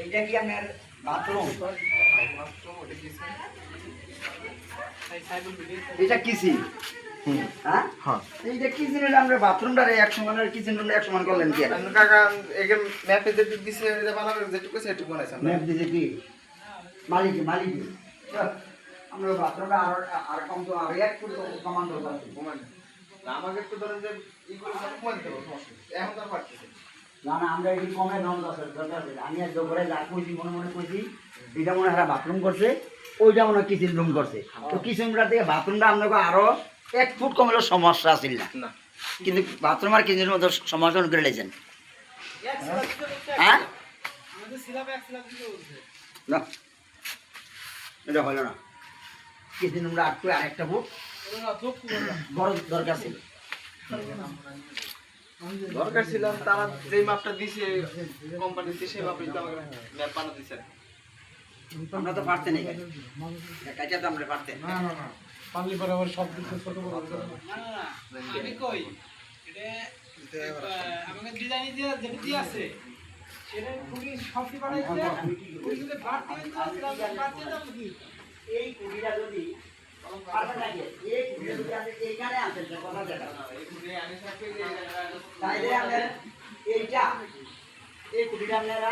এটা কি আপনার বাথরুম? এটা কিচেন। হ্যাঁ হ্যাঁ, এইটা কিচেনের আমরা বাথরুমটা এক সমানের কিচেন রুমটা এক সমান করলেন কি কাকা? এখানে ম্যাপে যেটুকু দিছে এটা বানাবে যেটুকু সেটুকু বানাইছে। ম্যাপ দিছে কি মালিক মালিক আমরা বাথরুমটা আর কম তো আর এক ফুট কমান দরকার আছে। আমাকে একটু ধরেন যে ই করে সব কমাই দেবো, সমস্যা নেই। এখন তো আর পারতেছে না না, আমরা এটি কমে দাম দরকার আছে। আমি আর জোরে যা কইছি মনে মনে কইছি, এটা মনে হয় বাথরুম করছে, ওইটা মনে হয় কিচেন রুম করছে। তো কিচেন রুমটা থেকে বাথরুমটা আপনাকে আরো 1 ফুট কমেলেও সমস্যা আছিল না, কিন্তু বাথরুম আর কিচেনের মধ্যে সমস্যা করে লেছেন। হ্যাঁ না, এটা হলো না। কিচেন রুমটা আরেকটা ফুট বড় দরকার ছিল। দরকার ছিল তারা যেই মাপটা দিছে কোম্পানি দিছে সেই মাপে তো আমাকে ম্যাপ বানা দিছে। আমরা তো পারতেন এই কাজটা, তো আমরা পারতেন না না না, পারলি পরে আবার সব কিছু ছোট বড় না না, আমি কই এটা আমাকে ডিজাইন দিয়ে যেটা দিয়ে আছে সেটা খুবই সফট বানাইছে। খুবই যদি বাড়তি বাড়তি দাম কি এই কুড়িটা যদি পারবেন নাকি, এই কুড়িটা যদি আপনি এইখানে আনতেন কথা দেখা তাইলে আপনার এইটা এই কুড়িটা আপনারা